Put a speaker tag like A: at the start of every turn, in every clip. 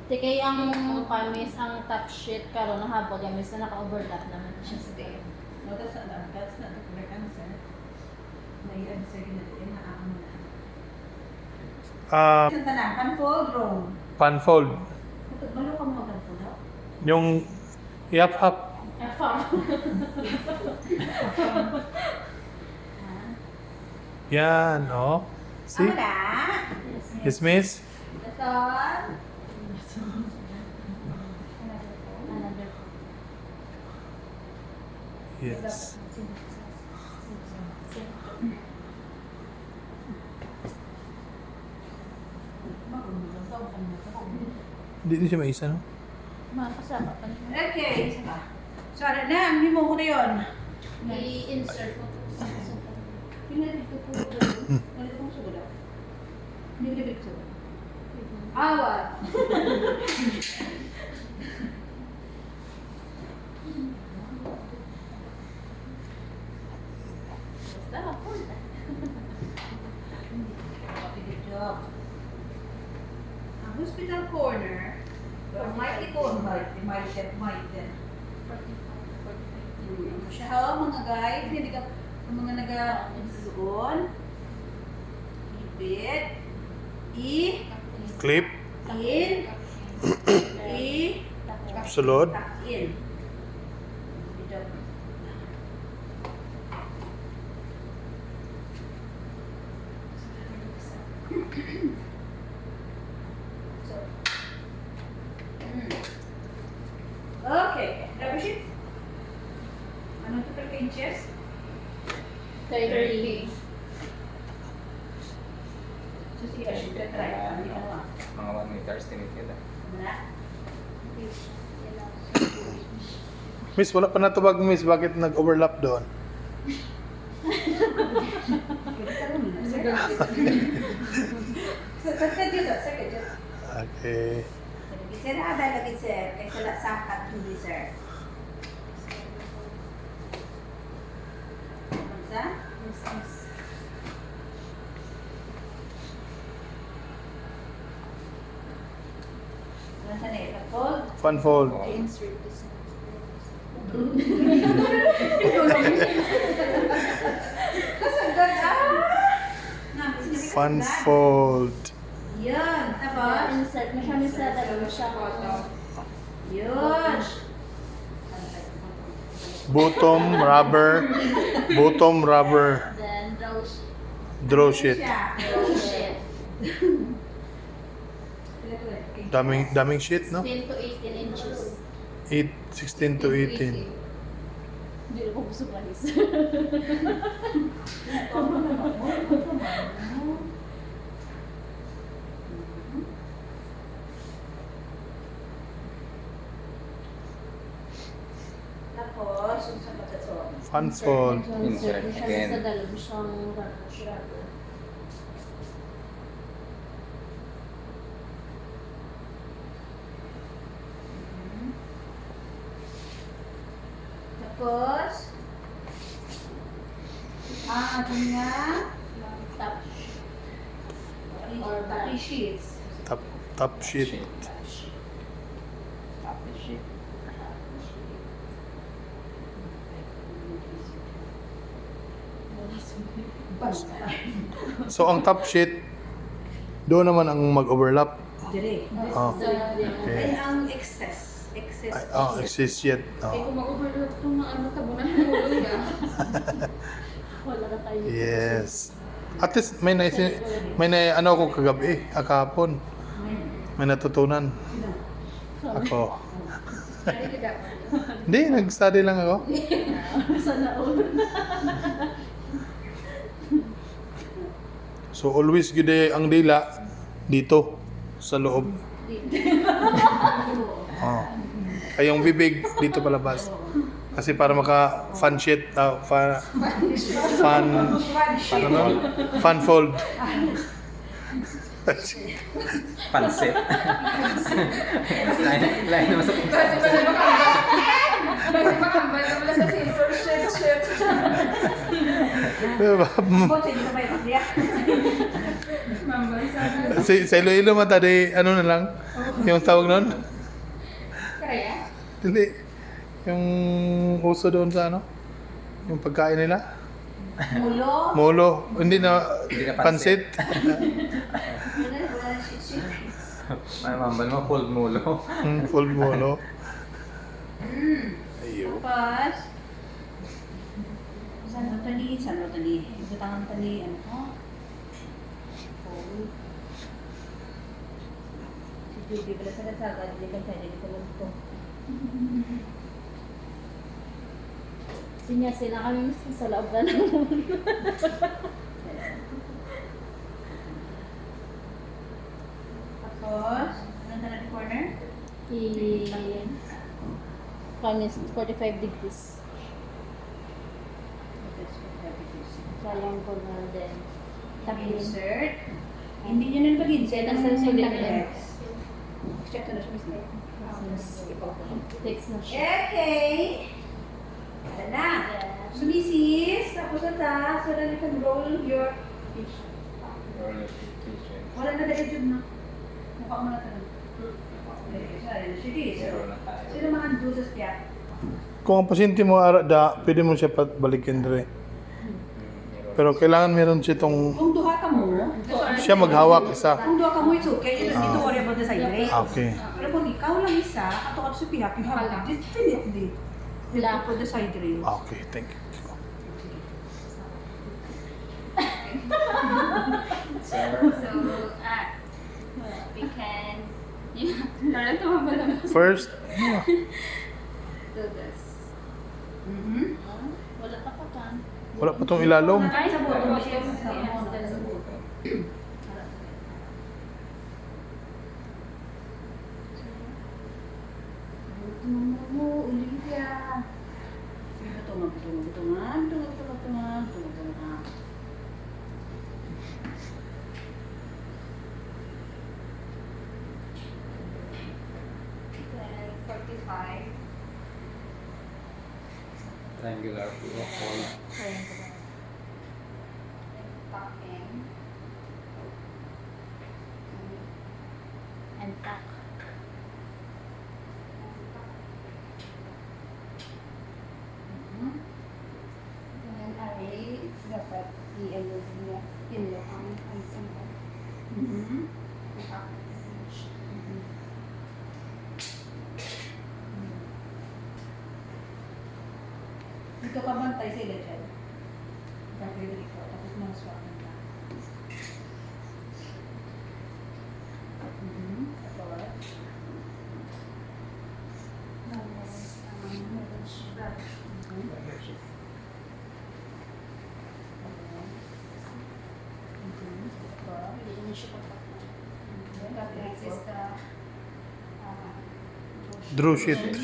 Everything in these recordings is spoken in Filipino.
A: Tikay ang pamis, ang top sheet karon nahabag gamis na naka-overlap naman siya sa tayo.
B: No, that's not the correct answer. May answer na din na ako na. Saan na? Panfold, drone.
C: Panfold.
B: Malo ka mo panfold daw?
C: Yung ihap-hap. Yan, oh. See?
B: Ako na?
C: Yes, miss?
B: Ito.
A: Another
C: Yes. Dito siya may isa, no?
A: makasama pa niya.
B: Okay, isa pa. Sorry na, hindi mo ko na yun.
A: I-insert ko.
B: Pinalibig ko po. Nalibig ko sa daw. Nilibig ko sa Awat.
A: Basta, punta.
B: Good job. Ang hospital corner, mighty corner, mighty. Siya ha, mga guys, hindi ka, ang mga nag-doon, ibit,
C: Clip.
B: in,
C: Sulod.
B: tuck in. Good job. So, okay, rubber sheets. Ano ito per inches?
A: 30.
B: So, sige, sheet ka try. Ano yun?
D: Mga 1 meter estimate kita.
B: Wala?
C: Miss, wala pa natubag, miss. Bakit nag-overlap doon?
B: Pwede ka rin, sir. Second dito, second dito.
C: Okay.
B: Sir, ada lagi sir. Kaya sila sakat hindi sir. Sa? Ano sa nila? Fold?
C: Funfold.
A: I-insert this.
B: Kasagad
C: Funfold.
B: Yun, tapos?
A: Insert na siya sa dalawa siya.
B: Yun.
C: Bottom rubber. Bottom rubber.
A: Then
C: Draw sheet.
A: draw sheet.
C: Daming sheet, no?
A: 10 to 18 inches.
C: 16 to 18.
A: Hindi na ko gusto panis.
B: Tapos, yung sa pagkatson.
C: Funfold.
A: Insert na siya
D: again.
A: sa dalawa siyang rubber.
B: Tapos, ano nga?
A: Top
B: Or pati sheets.
C: Top sheet.
D: Copy sheet.
B: Basta.
C: So, ang top sheet, doon naman ang mag-overlap.
B: Dire.
C: Oh.
B: Ay,
C: Okay.
B: ang excess. Excess.
C: Ay, oh, exist yet.
A: Kaya
C: Oh.
A: kung mag-overload itong mga ano, tabunan ng ulo na. Wala na tayo.
C: Yes. At least may ano ako kagabi, kahapon. May natutunan. Ako. Hindi, nag-study lang ako.
A: Sana all.
C: So always good ang dila dito sa loob. Oh. Ay yung bibig dito palabas. Kasi para maka fun sheet, fun fold.
D: Pansit. Lain naman sa
E: Kasi makambal na pala sa scissor, shit.
C: Diba?
B: Bote, hindi na may pagdiyak.
E: Mambal sa
C: Sa Iloilo man tadi, ano na lang? Yung tawag nun?
B: Kaya?
C: Hindi. Yung uso doon sa ano? Yung pagkain nila?
B: Mulo?
C: Molo. Hindi na
D: Hindi na
C: pansit.
B: Wala shit.
D: Ay, mambal mo, pulled mulo.
C: Full molo. Ayo.
B: Tapos, saan tali? Ito tangan tali, ano ko? Oh. Si Judy, pala sa kasagad, hindi ka siya, hindi ko lang ito.
A: Sinya sila kami mas sa loob na ng mundo.
B: Tapos, anong tanong ng corner?
A: Kami is 45 degrees. Salang ko na din. Tapin.
B: Insert. Hindi nyo na pag-insert.
A: Tapos
B: Ang
A: ang sulit
B: sulit
A: na.
B: Check ko na siya, Miss Lay.
A: Text na siya.
B: Okay. Wala na. Sumisis. Tapos na ta. So that you can roll your fish. Wala na dahil dyan na. Mukha mo na tanong. Sige. Sino mga ando sa spiyat?
C: Kung ang pasyente mo ara da, pwede mo siya balikin dire. Pero kailangan meron siya itong
B: Kung duha ka mo,
C: siya maghawak isa.
B: kung duha ka mo, it's okay. You don't need to worry about the side rate.
C: Okay.
B: Pero kung ikaw lang isa, ato ka sa pihak, you have definitely to put the side rails.
C: Okay, thank you.
E: So, we can, parang tumabal naman.
C: First,
E: Do this.
B: Mhm.
A: Wala pa pa kan.
C: wala pa tong ilalom.
B: Ay, sa bottom siya. Mo, Olivia. Tungan.
E: Then 45.
D: Triangular wall.
E: Tucking.
A: And tack.
E: Then array, dapat i-ano niya, yun ang sample.
B: Mhm. Dito ka bantay sa ila dyan. Bantay dito. Tapos mga swak ka. Tapos.
A: Hindi na siya papakan.
E: This is the
C: Draw sheet.
E: and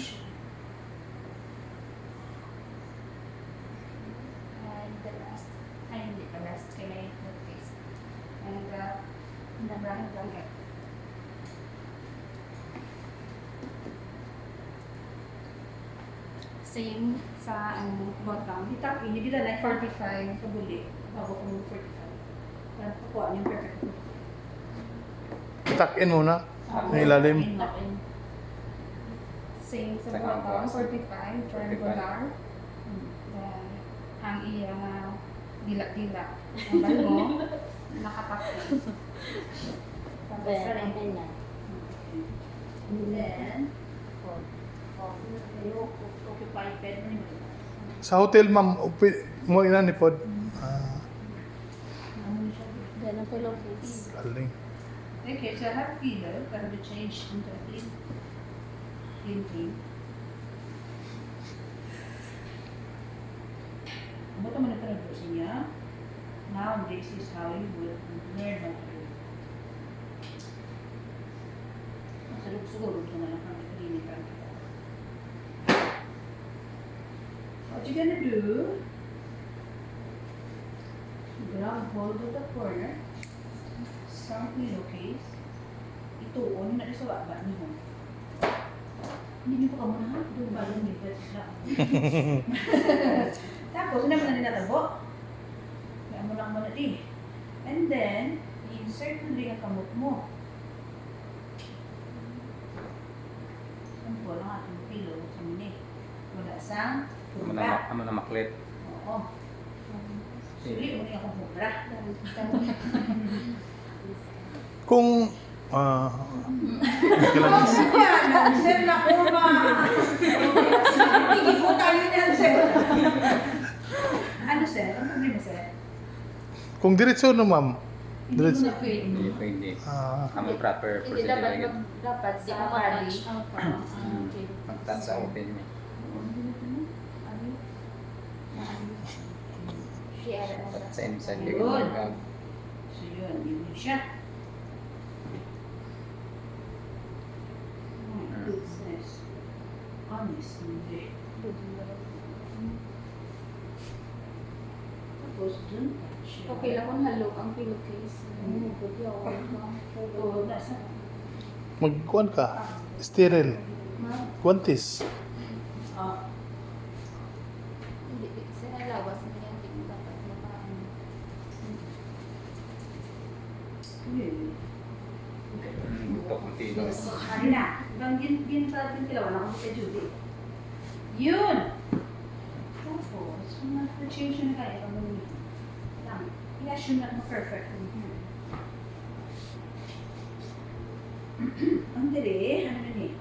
E: the last, ay hindi pa last, kailangan the face. And the brown blanket. Same sa bottom.
B: Itap, ini bila na
E: 45.
B: kabuli. Bago ko ng 45. Para pakuha niyo perfect.
C: Tuck in muna. Ang ilalim.
A: Takin.
E: Same sa
D: Second
E: bottom,
D: class.
E: 45, triangular. Then, ang iyang dila-dila. Ang balmo, nakatakot. Tapos
A: Then,
E: sa rin.
A: and then.
B: And then, occupied bed mo niyo.
C: Sa hotel, ma'am, mo ina ni pod. Ah,
A: Then, ang pillowcase.
C: galing.
B: Okay, so I have pillow, pero to change into a clean. Clean. Ano ito man ito nag-brush niya? Now, this is how you would learn how to do it. Siguro ito na lang kami klinikan. What you're gonna do, grab hold of the corner, some pillowcase, ituon na sa baba niyo. Hindi niyo pa muna ha, doon ba yung dito lang. Tapos, hindi mo na nilatabo. Kaya mo lang muna di. And then, insert mo rin ang kamot mo. Sampo lang atong pilo sa mini. Wala sang pumra.
D: Amo na maklit.
B: Oo. Suli mo rin akong pumra.
C: Kung, okay lang.
B: Yan, sir na kurma. Hindi mo tayo niyan, sir. Ano, sir? Ano problema, sir?
C: Kung diretso na ma'am,
B: Hindi mo
C: diretso.
B: na pwede.
D: Hindi pwede.
C: Ah,
D: Amo proper
E: Hindi
D: procedure
E: dapat
D: lagi.
E: dapat
A: Di
E: sa
A: mo
E: body.
A: matouch ang parang okay.
D: Magtan sa open niya.
E: Share na
D: Dapat sa inside
B: Ayun.
D: yung gag.
B: So yun, yun siya. Business. Honest, hindi. Tapos dun, siya.
E: Okay lang kung halog ang pillowcase. Pwede ako.
B: Oo, nasa.
C: magkuhan ka. Sterile. Quantis.
B: Ah,
E: Hindi, sinalawas na yan. Hindi dapat makaano.
B: yun.
D: Ito kung tilo.
B: Ano na? Ibang gintilawan ako kay Judy. Yun! Tapos, kung mag-change na kaya, kung mag lang. Yes, yun na perfect. Ang dali, ano na eh.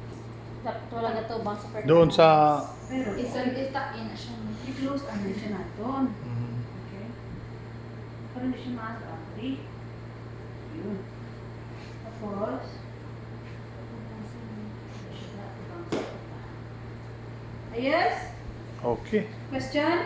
A: Dapat wala ka to bang sa perfect.
C: Doon sa,
B: Pero,
E: Itak in na siya.
B: i-close ano siya na doon.
C: mm,
B: Okay? Para hindi siya maas-apri. Yun. Tapos, ayos?
C: okay.
B: Question?